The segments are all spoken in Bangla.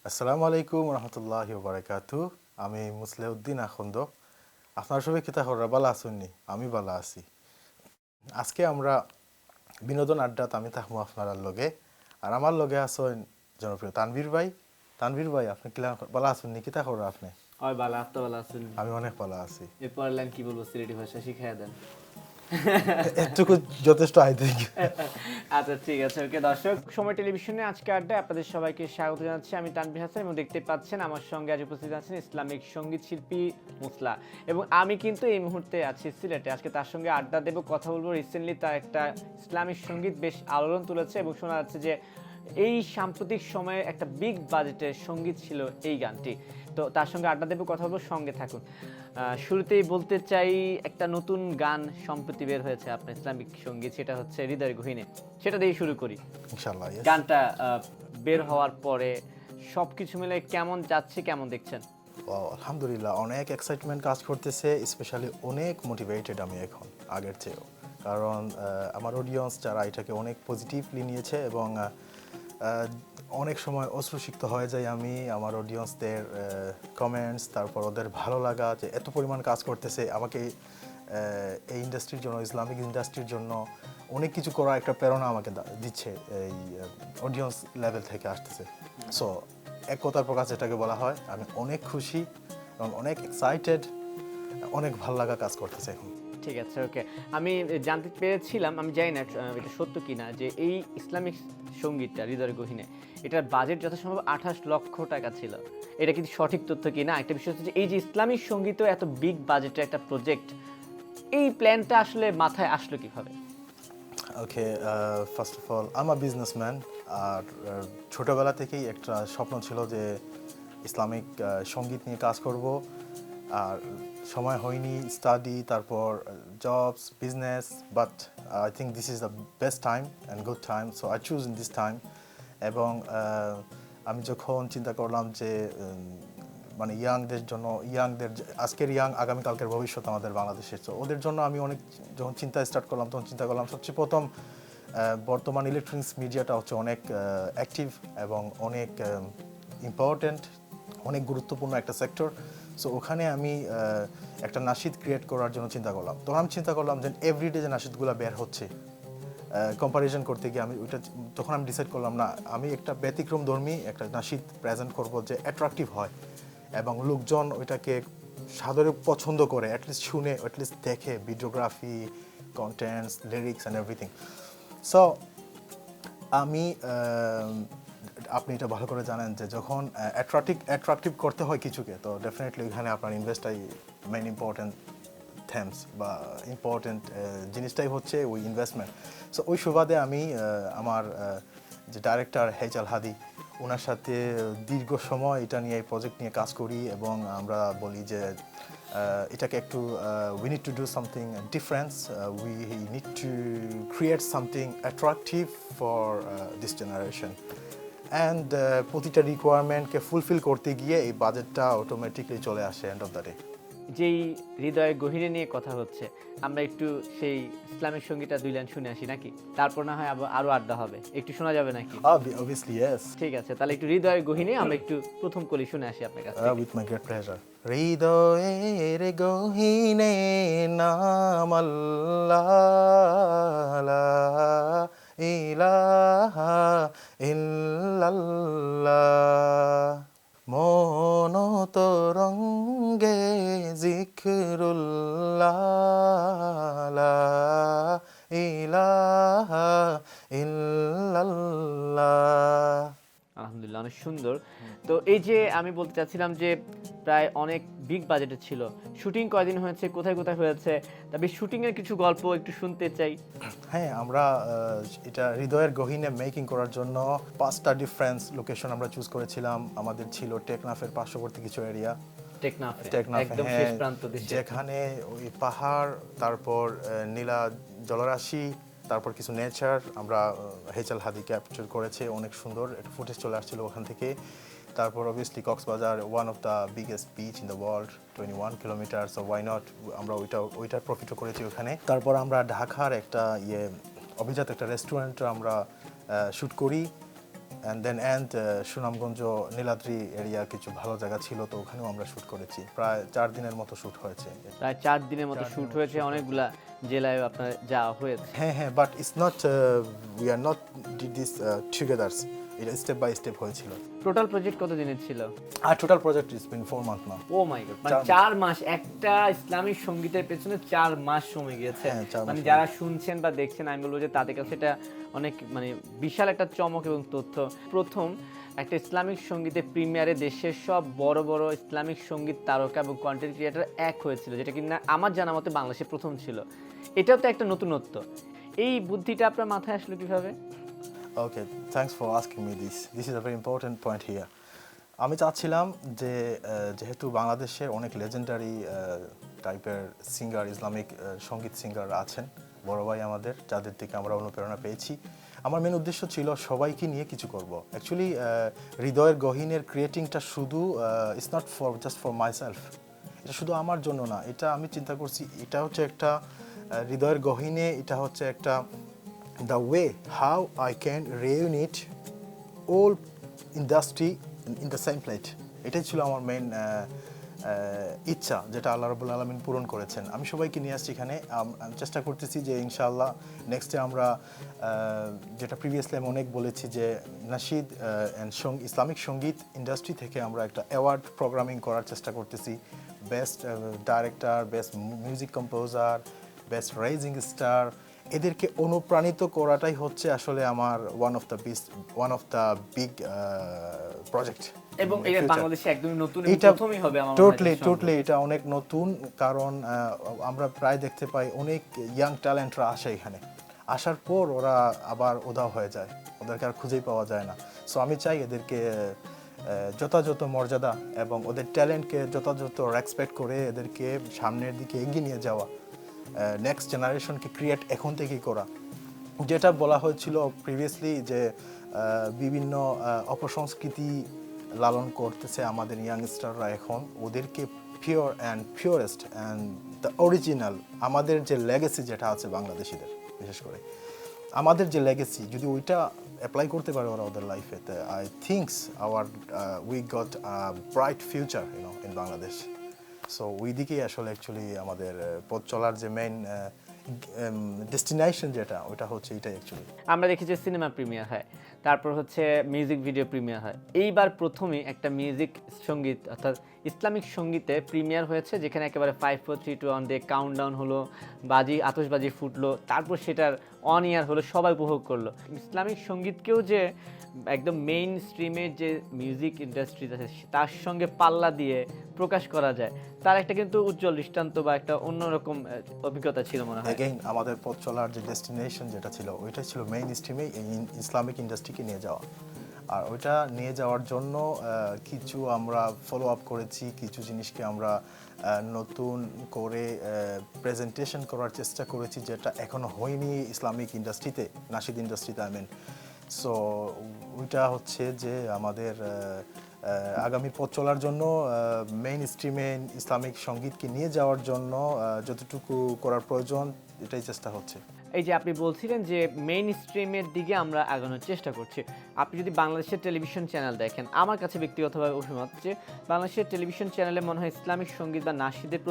আসসালামু আলাইকুম রহমতুল্লাহি বারাকাতু। আমি মুসলিউদ্দিন আখন্দ। আপনার সবাই কিতা খবর? বালা আসুননি? আমি বালা আছি। আজকে আমরা বিনোদন আড্ডাত আমি থাকবো আপনার লগে। আর আমার লগে আছেন জনপ্রিয় তানভীর ভাই। তানভীর ভাই, আপনি কিলা বালা আসুননি? কিতা খবর আপনি? ওই বালা আত্মা বালা আছেন। আমি অনেক ভালো আছি। এরপর লাইন কি বলবো, সিলেটি ভাষা শিখাইয়া দেন। এটুকু যথেষ্ট, আই থিঙ্ক। আচ্ছা ঠিক আছে, ওকে। দর্শক, সময় টেলিভিশনে আজকে আড্ডায় আপনাদের সবাইকে স্বাগত জানাচ্ছি। আমি তানভীর হাসান এবং দেখতে পাচ্ছেন আমার সঙ্গে আজ উপস্থিত আছেন ইসলামিক সঙ্গীত শিল্পী মুসলা। এবং আমি কিন্তু এই মুহূর্তে আছি সিলেটে। আজকে তার সঙ্গে আড্ডা দেবো, কথা বলবো। রিসেন্টলি তার একটা ইসলামিক সঙ্গীত বেশ আলোড়ন তুলেছে এবং শোনা যাচ্ছে যে এই সাম্প্রতিক সময়ে একটা বিগ বাজেটের সঙ্গীত ছিল এই গানটি। তো তার সঙ্গে আড্ডা দেবো, কথা বলবো, সঙ্গে থাকুন। শুরুতেই বলতে চাই, একটা নতুন গান সম্প্রতি বের হয়েছে আপনার ইসলামিক সঙ্গীত, সেটা হচ্ছে হৃদয়ের গহীনে। সেটা দিয়ে শুরু করি। ইনশাআল্লাহ। ইয়েস। গানটা বের হওয়ার পরে সবকিছু মিলে কেমন যাচ্ছে, কেমন দেখছেন? আলহামদুলিল্লাহ, অনেক এক্সাইটমেন্ট কাজ করতেছে। স্পেশালি অনেক মোটিভেটেড আমি এখন আগের চেয়েও। কারণ আমার অডিয়েন্স যারা এটাকে অনেক পজিটিভলি নিয়েছে এবং অনেক সময় অশ্রুসিক্ত হয়ে যায় আমি আমার অডিয়েন্সদের কমেন্টস, তারপর ওদের ভালো লাগা যে এত পরিমাণ কাজ করতেছে আমাকে এই ইন্ডাস্ট্রির জন্য, ইসলামিক ইন্ডাস্ট্রির জন্য অনেক কিছু করার একটা প্রেরণা আমাকে দিচ্ছে এই অডিয়েন্স লেভেল থেকে আসতেছে। সো এক কথার প্রকাশ এটাকে বলা হয়। আমি অনেক খুশি এবং অনেক এক্সাইটেড, অনেক ভালো লাগা কাজ করতেছে এখন। ঠিক আছে, ওকে। আমি জানতে পেরেছিলাম, আমি জানি না এটা সত্য কিনা, যে এই ইসলামিক সঙ্গীতটা হৃদয়ের গহীনে, এটার বাজেট যথাসম্ভব 28 লক্ষ টাকা ছিল। এটা কিন্তু সঠিক তথ্য কিনা? একটা বিষয় হচ্ছে যে এই যে ইসলামিক সঙ্গীত এত বিগ বাজেটের একটা প্রজেক্ট, এই প্ল্যানটা আসলে মাথায় আসলো কিভাবে? Okay, first of all I am a businessman. আর ছোটোবেলা থেকেই একটা স্বপ্ন ছিল যে ইসলামিক সঙ্গীত নিয়ে কাজ করব। আর সময় হয়নি, স্টাডি, তারপর jobs, business, but I think this is the best time and good time, so I choose in this time. এবং আমি যখন চিন্তা করলাম যে মানে ইয়াংদের জন্য, আজকের ইয়াং আগামীকালকের ভবিষ্যৎ আমাদের বাংলাদেশের, তো ওদের জন্য আমি অনেক যখন চিন্তা স্টার্ট করলাম, তখন চিন্তা করলাম সবচেয়ে প্রথম বর্তমান ইলেকট্রনিক্স মিডিয়াটা হচ্ছে অনেক অ্যাক্টিভ এবং অনেক ইম্পর্ট্যান্ট, অনেক গুরুত্বপূর্ণ একটা সেক্টর। সো ওখানে আমি একটা নাশিদ ক্রিয়েট করার জন্য চিন্তা করলাম। তখন আমি চিন্তা করলাম যে এভরিডে যে নাশিদগুলো বের হচ্ছে, কম্পারিজন করতে গিয়ে আমি ওইটা, তখন আমি ডিসাইড করলাম না, আমি একটা ব্যতিক্রমধর্মী একটা নাশিদ প্রেজেন্ট করব যে অ্যাট্রাকটিভ হয় এবং লোকজন ওইটাকে সাদরে পছন্দ করে, অ্যাটলিস্ট শুনে, অ্যাটলিস্ট দেখে, videography, contents, lyrics and everything. So আমি আপনি এটা ভালো করে জানেন যে যখন অ্যাট্রাকটিভ করতে হয় কিছুকে, তো ডেফিনেটলি ওইখানে আপনার ইনভেস্টটাই মেইন ইম্পর্টেন্ট থেমস বা ইম্পর্টেন্ট জিনিসটাই হচ্ছে ওই ইনভেস্টমেন্ট। সো ওই সুবাদে আমি আমার যে ডাইরেক্টর হেজাল হাদি, ওনার সাথে দীর্ঘ সময় এটা নিয়ে, এই প্রজেক্ট নিয়ে কাজ করি এবং আমরা বলি যে এটাকে একটু we need to do something difference, we need to create something attractive for this generation. And প্রতিটা রিকোয়ারমেন্টকে ফুলফিল করতে গিয়ে এই বাজেটটা অটোমেটিকলি চলে আসে এন্ড অফ দ্য ডে। যেই হৃদয়ের গহীনে নিয়ে কথা হচ্ছে, আমরা একটু সেই ইসলামিক সঙ্গীতটা 2 লাইন শুনে আসি নাকি? তারপর না হয় আরো আড্ডা হবে। একটু শোনা যাবে নাকি? Obviously, yes. ঠিক আছে, তাহলে একটু হৃদয়ের গহীনে আমরা একটু প্রথম কলি শুনে আসি আপনার কাছ থেকে। With my great pleasure. হৃদয়ের গহীনে নাম আল্লাহ, লা ইলাহা ইল্লাল্লাহ, মন তরঙ্গে জিকরুল্লাহ, লা ইলাহা ইল্লাল্লাহ। আলহামদুলিল্লাহ, অনেক সুন্দর। তো এই যে আমি বলতে চাচ্ছিলাম যে প্রায় অনেক বিগ বাজেটের ছিল, শুটিং কয়দিন হয়েছে, কোথায় কোথায় হয়েছে, তবে শুটিং এর কিছু গল্প একটু শুনতে চাই। হ্যাঁ, আমরা এটা হৃদয়ের গহীনে মেকিং করার জন্য 5টা ডিফারেন্ট লোকেশন আমরা চুজ করেছিলাম। আমাদের ছিল টেকনাফের পার্শ্ববর্তী কিছু এরিয়া, টেকনাফে, একদম শেষ হ্যাঁ, প্রান্ত দেশে। যেখানে ওই পাহাড়, তারপর নীলা জলরাশি, তারপর কিছু নেচার আমরা হেজাল হাদি ক্যাপচার করেছে, অনেক সুন্দর একটা ফুটেজ চলে আসছিল ওখান থেকে। তারপর obviously Cox's Bazar, one of the biggest beach in the world, 21 kilometre, so why not, আমরা ওইটার প্রফিটও করেছি ওখানে। তারপর আমরা ঢাকার একটা অভিজাত একটা রেস্টুরেন্ট আমরা শ্যুট করি অ্যান্ড সুনামগঞ্জ নীলাদ্রি এরিয়া কিছু ভালো জায়গা ছিল, তো ওখানেও আমরা শ্যুট করেছি। প্রায় 4 দিনের মতো শ্যুট হয়েছে। প্রায় 4 দিনের মতো শুট হয়েছে, অনেকগুলা জেলায় আপনার যাওয়া হয়েছে। হ্যাঁ, but it's not, we are not did this together, এটা স্টেপ বাই স্টেপ হয়েছিল। টোটাল প্রজেক্ট কত দিনের ছিল? আর total project is been 4 month now. Oh my god, মানে 4 মাস একটা ইসলামিক সঙ্গীতের পেছনে 4 মাস সময় গিয়েছে। হ্যাঁ, 4 মাস মানে সময়। যারা শুনছেন বা দেখছেন, আমি বলবো যে তাদের কাছে এটা অনেক মানে বিশাল একটা চমক এবং তথ্য। প্রথম একটা ইসলামিক সঙ্গীতের প্রিমিয়ারে দেশের সব বড় বড় ইসলামিক সঙ্গীত তারকা এবং কন্টেন্ট ক্রিয়েটর এক হয়েছিল, যেটা কিনা আমার জানা মতে বাংলাদেশে প্রথম ছিল। এটাও তো একটা নতুনত্ব। এই বুদ্ধিটা আপনার মাথায় আসলো কিভাবে? Okay, thanks for asking me this is a very important point here. আমি চাচ্ছিলাম যে যেহেতু বাংলাদেশের অনেক লেজেন্ডারি টাইপের সিঙ্গার, ইসলামিক সঙ্গীত সিঙ্গার আছেন, বড় ভাই আমাদের, যাদের থেকে আমরা অনুপ্রেরণা পেয়েছি, আমার মেন উদ্দেশ্য ছিল সবাইকে নিয়ে কিছু করব। অ্যাকচুয়ালি হৃদয়ের গহীনের ক্রিয়েটিংটা শুধু it's not for just for my self, এটা শুধু আমার জন্য না। এটা আমি চিন্তা করছি, এটা হচ্ছে একটা হৃদয়ের গহীনে, এটা হচ্ছে একটা the way how I can reunite all industry in the same plate. এটাই ছিল আমার মেইন ইচ্ছা, যেটা আল্লাহ রাব্বুল আলামিন পূরণ করেছেন। আমি সবাইকে নিয়ে আসছি এখানে। আমি চেষ্টা করতেছি যে ইনশাআল্লাহ নেক্সটে আমরা যেটা প্রিভিয়াসলি আমি অনেক বলেছি যে নাশিদ অ্যান্ড ইসলামিক সঙ্গীত ইন্ডাস্ট্রি থেকে আমরা একটা অ্যাওয়ার্ড প্রোগ্রামিং করার চেষ্টা করতেছি। Best director, best music composer, best rising star, এদেরকে অনুপ্রাণিত করাটাই হচ্ছে আসলে আমার one of the big project. এবং এটা বাংলাদেশে একদমই নতুন, এটা প্রথমই হবে আমার মনে হয়। টোটালি এটা অনেক নতুন, কারণ আমরা প্রায় দেখতে পাই অনেক ইয়াং ট্যালেন্টরা আসে এখানে, আসার পর ওরা আবার উধাও হয়ে যায়, ওদেরকে আর খুঁজেই পাওয়া যায় না। সো আমি চাই এদেরকে যথাযথ মর্যাদা এবং ওদের ট্যালেন্টকে যথাযথ রেসপেক্ট করে এদেরকে সামনের দিকে এগিয়ে নিয়ে যাওয়া, নেক্সট জেনারেশনকে ক্রিয়েট এখন থেকেই করা। যেটা বলা হয়েছিল প্রিভিয়াসলি যে বিভিন্ন অপসংস্কৃতি লালন করতেছে আমাদের ইয়াংস্টাররা, এখন ওদেরকে pure and purest and the original আমাদের যে লেগেসি যেটা আছে বাংলাদেশিদের, বিশেষ করে আমাদের যে লেগেসি, যদি ওইটা অ্যাপ্লাই করতে পারে ওরা ওদের লাইফে, I thinks we got bright future in Bangladesh. So ওই দিকেই আসলে অ্যাকচুয়ালি আমাদের পথ চলার যে মেইন ডেস্টিনেশন যেটা, ওটা হচ্ছে এটাই অ্যাকচুয়ালি। আমরা দেখি যে সিনেমা প্রিমিয়ার হয়, তারপর হচ্ছে মিউজিক ভিডিও প্রিমিয়ার হয়। এইবার প্রথমেই একটা মিউজিক সঙ্গীত অর্থাৎ ইসলামিক সঙ্গীতে প্রিমিয়ার হয়েছে, যেখানে একেবারে 5 4 3 2 1 দিয়ে কাউন্টডাউন হলো, আতশবাজি ফুটলো, তারপর সেটার অন ইয়ার হলো, সবাই উপভোগ করলো। ইসলামিক সঙ্গীতকেও যে একদম মেইন স্ট্রিমের যে মিউজিক ইন্ডাস্ট্রি আছে তার সঙ্গে পাল্লা দিয়ে প্রকাশ করা যায়, তার একটা কিন্তু উজ্জ্বল দৃষ্টান্ত বা একটা অন্যরকম অভিজ্ঞতা ছিল মনে হয়। অ্যাগেইন আমাদের পথ চলার যে ডেস্টিনেশন যেটা ছিল, ওইটাই ছিল মেইন স্ট্রিমে ইসলামিক ইন্ডাস্ট্রিকে নিয়ে যাওয়া। আর ওইটা নিয়ে যাওয়ার জন্য কিছু আমরা ফলো আপ করেছি, কিছু জিনিসকে আমরা নতুন করে প্রেজেন্টেশন করার চেষ্টা করেছি, যেটা এখনো হয়নি ইসলামিক ইন্ডাস্ট্রিতে, নাশিদ ইন্ডাস্ট্রিতে আই মিন। সো ওইটা হচ্ছে যে আমাদের আগামী পথ চলার জন্য মেইন স্ট্রিমে ইসলামিক সঙ্গীতকে নিয়ে যাওয়ার জন্য যতটুকু করার প্রয়োজন, এটাই চেষ্টা হচ্ছে। এই যে আপনি বলছিলেন যে মেইন স্ট্রিমের দিকে আমরা আগানোর চেষ্টা করছি, আপনি যদি বাংলাদেশের টেলিভিশন চ্যানেল দেখেন, আমার কাছে ব্যক্তিগতভাবে অভিমত যে বাংলাদেশের টেলিভিশন চ্যানেলে মনে হয় ইসলামিক সঙ্গীত বা নাশিদের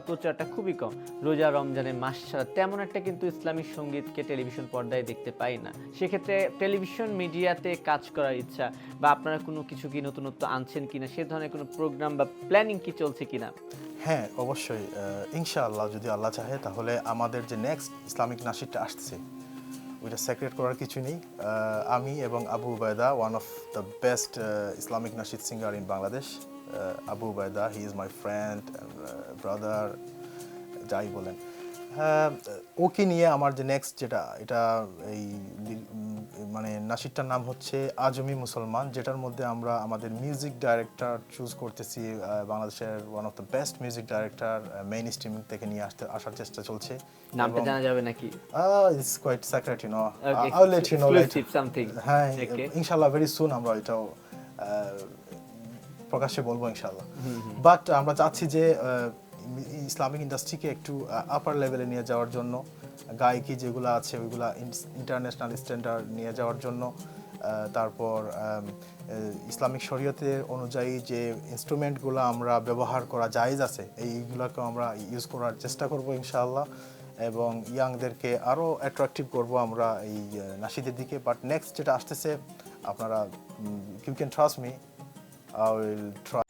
প্রচারটা খুবই কম। রোজা রমজানের মাস ছাড়া তেমন একটা কিন্তু ইসলামিক সঙ্গীতকে টেলিভিশন পর্দায় দেখতে পাই না। সেক্ষেত্রে টেলিভিশন মিডিয়াতে কাজ করার ইচ্ছা বা আপনারা কোনো কিছু কি নতুনত্ব আনছেন কিনা, সে ধরনের কোনো প্রোগ্রাম বা প্ল্যানিং কি চলছে কিনা? হ্যাঁ, অবশ্যই, ইনশাআল্লাহ যদি আল্লাহ চাহে, তাহলে আমাদের যে নেক্সট ইসলামিক নাশিদটা আসছে, ওইটা সিক্রেট করার কিছু নেই। আমি এবং Abu Ubayda, one of the best Islamic নাশিদ singer in Bangladesh, Abu Ubayda, he is my friend brother, যাই বলেন, ওকে নিয়ে আমার যে নেক্সট যেটা, এটা এই মানে নাশিদটার নাম হচ্ছে আজমি মুসলমান, যেটার মধ্যে আমরা আমাদের মিউজিক ডাইরেক্টর চুজ করতেছি, বাংলাদেশের one of the best music director mainstream থেকে নিয়ে আসার চেষ্টা চলছে। নামটা জানা যাবে নাকি? It's quite secret, Okay, I'll let you know later. exclusive something. হ্যাঁ, Okay. ইনশাআল্লাহ ভেরি সুন আমরা এটাও প্রকাশ্যে বলবো ইনশাআল্লাহ। বাট আমরা চাচ্ছি যে ইসলামিক ইন্ডাস্ট্রিকে একটু আপার লেভেলে নিয়ে যাওয়ার জন্য, গায়কি যেগুলো আছে ওইগুলা ইন্টারন্যাশনাল স্ট্যান্ডার্ড নিয়ে যাওয়ার জন্য তারপর ইসলামিক শরীয়তের অনুযায়ী যে ইনস্ট্রুমেন্টগুলো আমরা ব্যবহার করা জায়েজ আছে এইগুলোকে আমরা ইউজ করার চেষ্টা করব ইনশাআল্লাহ, এবং ইয়াংদেরকে আরও অ্যাট্রাকটিভ করব আমরা এই নাশিদের দিকে। বাট নেক্সট যেটা আসতেছে আপনারা you can trust me, I will try